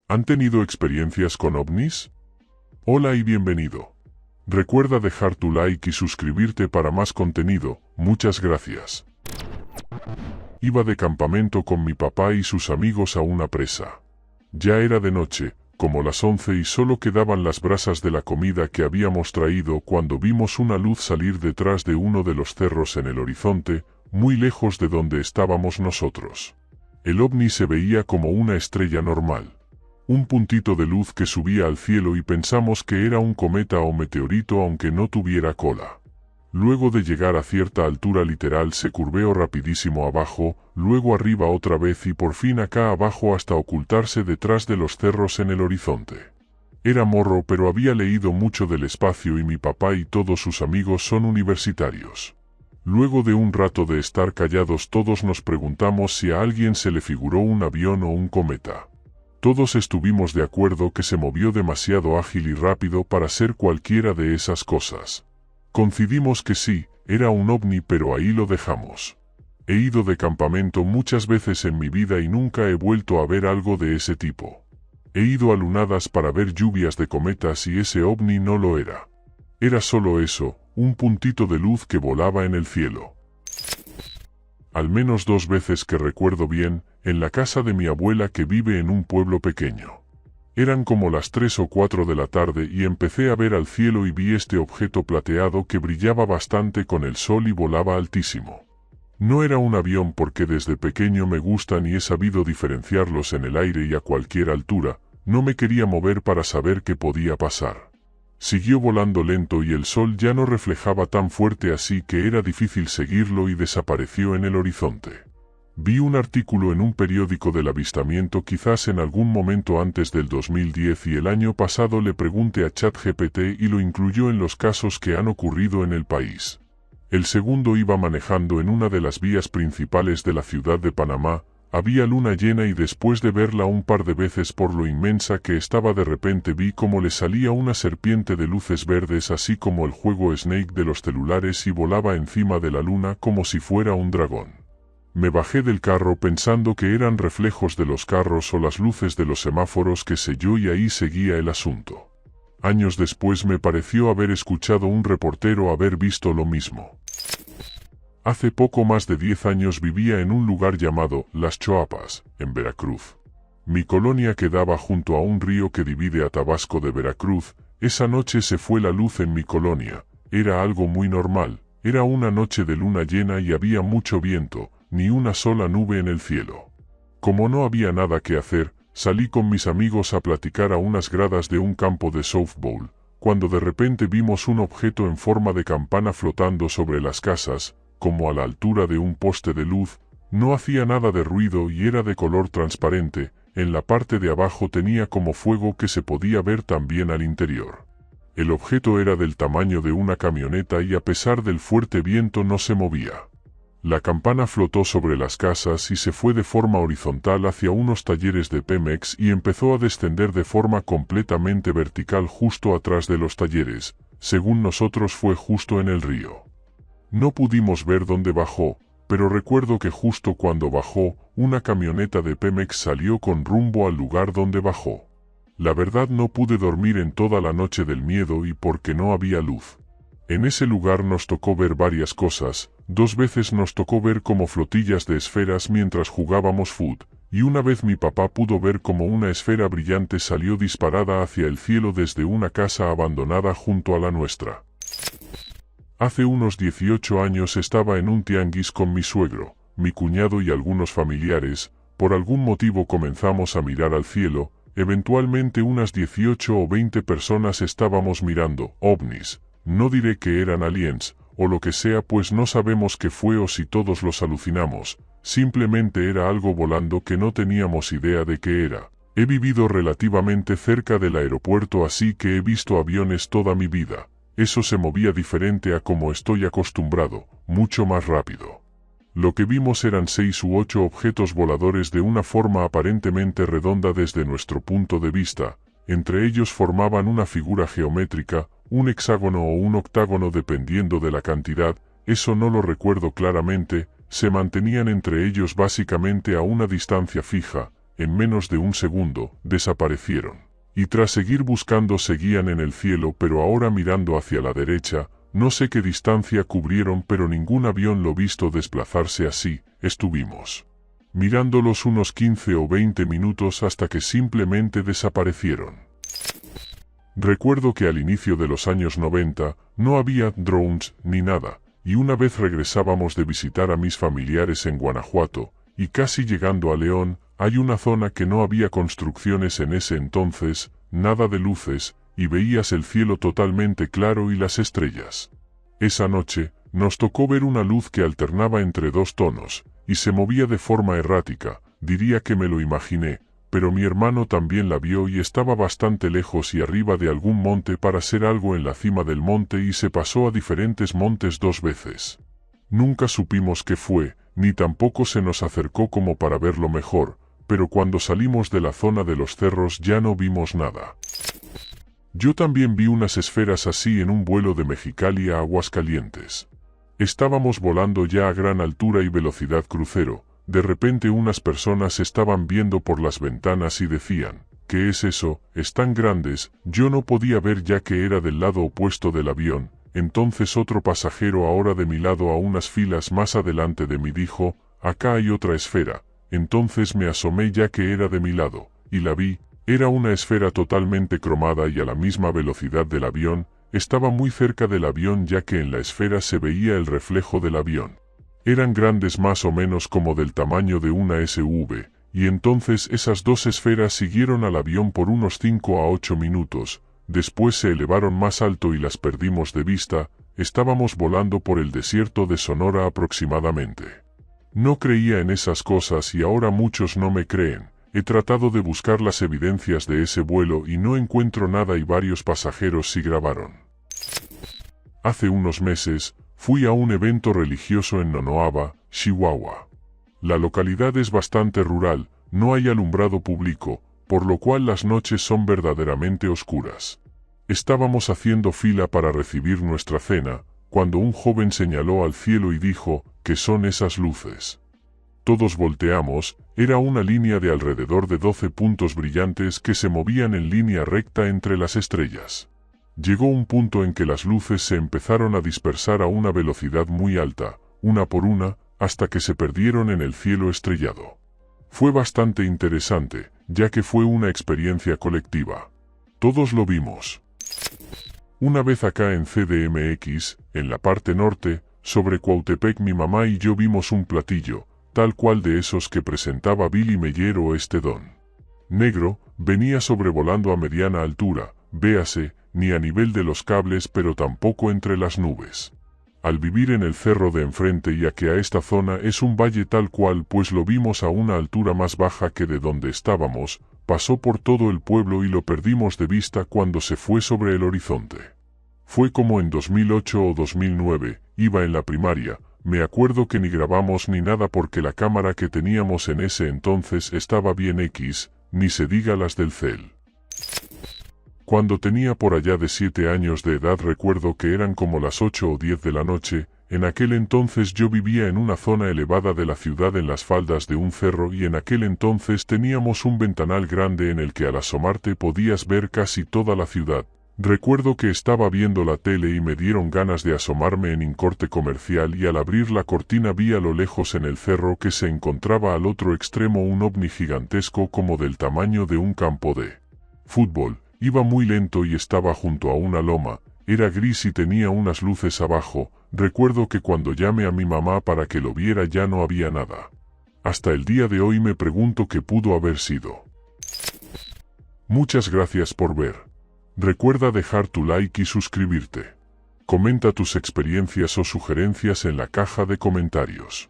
¿Han tenido experiencias con ovnis? Hola y bienvenido. Recuerda dejar tu like y suscribirte para más contenido, muchas gracias. Iba de campamento con mi papá y sus amigos a una presa. Ya era de noche, como las 11 y solo quedaban las brasas de la comida que habíamos traído cuando vimos una luz salir detrás de uno de los cerros en el horizonte, muy lejos de donde estábamos nosotros. El ovni se veía como una estrella normal. Un puntito de luz que subía al cielo y pensamos que era un cometa o meteorito aunque no tuviera cola. Luego de llegar a cierta altura literal se curveó rapidísimo abajo, luego arriba otra vez y por fin acá abajo hasta ocultarse detrás de los cerros en el horizonte. Era morro pero había leído mucho del espacio y mi papá y todos sus amigos son universitarios. Luego de un rato de estar callados todos nos preguntamos si a alguien se le figuró un avión o un cometa. Todos estuvimos de acuerdo que se movió demasiado ágil y rápido para ser cualquiera de esas cosas. Coincidimos que sí, era un ovni pero ahí lo dejamos. He ido de campamento muchas veces en mi vida y nunca he vuelto a ver algo de ese tipo. He ido a lunadas para ver lluvias de cometas y ese ovni no lo era. Era solo eso, un puntito de luz que volaba en el cielo. Al menos 2 veces que recuerdo bien, en la casa de mi abuela que vive en un pueblo pequeño. Eran como las 3 o 4 de la tarde y empecé a ver al cielo y vi este objeto plateado que brillaba bastante con el sol y volaba altísimo. No era un avión porque desde pequeño me gustan y he sabido diferenciarlos en el aire y a cualquier altura, no me quería mover para saber qué podía pasar. Siguió volando lento y el sol ya no reflejaba tan fuerte así que era difícil seguirlo y desapareció en el horizonte. Vi un artículo en un periódico del avistamiento quizás en algún momento antes del 2010 y el año pasado le pregunté a ChatGPT y lo incluyó en los casos que han ocurrido en el país. El segundo iba manejando en una de las vías principales de la ciudad de Panamá, había luna llena y después de verla un par de veces por lo inmensa que estaba de repente vi como le salía una serpiente de luces verdes así como el juego Snake de los celulares y volaba encima de la luna como si fuera un dragón. Me bajé del carro pensando que eran reflejos de los carros o las luces de los semáforos que sé yo y ahí seguía el asunto. Años después me pareció haber escuchado un reportero haber visto lo mismo. Hace poco más de 10 años vivía en un lugar llamado Las Choapas, en Veracruz. Mi colonia quedaba junto a un río que divide a Tabasco de Veracruz. Esa noche se fue la luz en mi colonia, era algo muy normal, era una noche de luna llena y había mucho viento, ni una sola nube en el cielo. Como no había nada que hacer, salí con mis amigos a platicar a unas gradas de un campo de softball, cuando de repente vimos un objeto en forma de campana flotando sobre las casas, como a la altura de un poste de luz, no hacía nada de ruido y era de color transparente, en la parte de abajo tenía como fuego que se podía ver también al interior. El objeto era del tamaño de una camioneta y a pesar del fuerte viento no se movía. La campana flotó sobre las casas y se fue de forma horizontal hacia unos talleres de Pemex y empezó a descender de forma completamente vertical justo atrás de los talleres, según nosotros fue justo en el río. No pudimos ver dónde bajó, pero recuerdo que justo cuando bajó, una camioneta de Pemex salió con rumbo al lugar donde bajó. La verdad no pude dormir en toda la noche del miedo y porque no había luz. En ese lugar nos tocó ver varias cosas, 2 veces nos tocó ver como flotillas de esferas mientras jugábamos fútbol, y una vez mi papá pudo ver como una esfera brillante salió disparada hacia el cielo desde una casa abandonada junto a la nuestra. Hace unos 18 años estaba en un tianguis con mi suegro, mi cuñado y algunos familiares, por algún motivo comenzamos a mirar al cielo, eventualmente unas 18 o 20 personas estábamos mirando ovnis, no diré que eran aliens, o lo que sea pues no sabemos qué fue o si todos los alucinamos, simplemente era algo volando que no teníamos idea de qué era. He vivido relativamente cerca del aeropuerto así que he visto aviones toda mi vida. Eso se movía diferente a como estoy acostumbrado, mucho más rápido. Lo que vimos eran 6 u 8 objetos voladores de una forma aparentemente redonda desde nuestro punto de vista, entre ellos formaban una figura geométrica, un hexágono o un octágono dependiendo de la cantidad, eso no lo recuerdo claramente, se mantenían entre ellos básicamente a una distancia fija, en menos de un segundo, desaparecieron. Y tras seguir buscando seguían en el cielo, pero ahora mirando hacia la derecha. No sé qué distancia cubrieron, pero ningún avión lo visto desplazarse así. Estuvimos mirándolos unos 15 o 20 minutos hasta que simplemente desaparecieron. Recuerdo que al inicio de los años 90 no había drones ni nada, y una vez regresábamos de visitar a mis familiares en Guanajuato, y casi llegando a León, hay una zona que no había construcciones en ese entonces, nada de luces, y veías el cielo totalmente claro y las estrellas. Esa noche, nos tocó ver una luz que alternaba entre dos tonos, y se movía de forma errática. Diría que me lo imaginé, pero mi hermano también la vio y estaba bastante lejos y arriba de algún monte para ser algo en la cima del monte, y se pasó a diferentes montes 2 veces. Nunca supimos qué fue, ni tampoco se nos acercó como para verlo mejor, pero cuando salimos de la zona de los cerros ya no vimos nada. Yo también vi unas esferas así en un vuelo de Mexicali a Aguascalientes. Estábamos volando ya a gran altura y velocidad crucero. De repente unas personas estaban viendo por las ventanas y decían, ¿qué es eso? Están grandes. Yo no podía ver ya que era del lado opuesto del avión. Entonces otro pasajero ahora de mi lado a unas filas más adelante de mí dijo, acá hay otra esfera. Entonces me asomé ya que era de mi lado, y la vi. Era una esfera totalmente cromada y a la misma velocidad del avión. Estaba muy cerca del avión ya que en la esfera se veía el reflejo del avión. Eran grandes más o menos como del tamaño de una SUV, y entonces esas dos esferas siguieron al avión por unos 5 a 8 minutos, después se elevaron más alto y las perdimos de vista. Estábamos volando por el desierto de Sonora aproximadamente. No creía en esas cosas y ahora muchos no me creen. He tratado de buscar las evidencias de ese vuelo y no encuentro nada y varios pasajeros sí grabaron. Hace unos meses, fui a un evento religioso en Nonoaba, Chihuahua. La localidad es bastante rural, no hay alumbrado público, por lo cual las noches son verdaderamente oscuras. Estábamos haciendo fila para recibir nuestra cena, cuando un joven señaló al cielo y dijo, ¿qué son esas luces? Todos volteamos. Era una línea de alrededor de 12 puntos brillantes que se movían en línea recta entre las estrellas. Llegó un punto en que las luces se empezaron a dispersar a una velocidad muy alta, una por una, hasta que se perdieron en el cielo estrellado. Fue bastante interesante, ya que fue una experiencia colectiva. Todos lo vimos. Una vez acá en CDMX, en la parte norte, sobre Cuautepec, mi mamá y yo vimos un platillo, tal cual de esos que presentaba Billy Meyer o este Don Negro, venía sobrevolando a mediana altura, véase, ni a nivel de los cables pero tampoco entre las nubes. Al vivir en el cerro de enfrente ya que a esta zona es un valle tal cual, pues lo vimos a una altura más baja que de donde estábamos, pasó por todo el pueblo y lo perdimos de vista cuando se fue sobre el horizonte. Fue como en 2008 o 2009, iba en la primaria. Me acuerdo que ni grabamos ni nada porque la cámara que teníamos en ese entonces estaba bien X, ni se diga las del cel. Cuando tenía por allá de 7 años de edad recuerdo que eran como las 8 o 10 de la noche. En aquel entonces yo vivía en una zona elevada de la ciudad en las faldas de un cerro y en aquel entonces teníamos un ventanal grande en el que al asomarte podías ver casi toda la ciudad. Recuerdo que estaba viendo la tele y me dieron ganas de asomarme en un corte comercial y al abrir la cortina vi a lo lejos en el cerro que se encontraba al otro extremo un ovni gigantesco como del tamaño de un campo de fútbol. Iba muy lento y estaba junto a una loma, era gris y tenía unas luces abajo. Recuerdo que cuando llamé a mi mamá para que lo viera ya no había nada. Hasta el día de hoy me pregunto qué pudo haber sido. Muchas gracias por ver. Recuerda dejar tu like y suscribirte. Comenta tus experiencias o sugerencias en la caja de comentarios.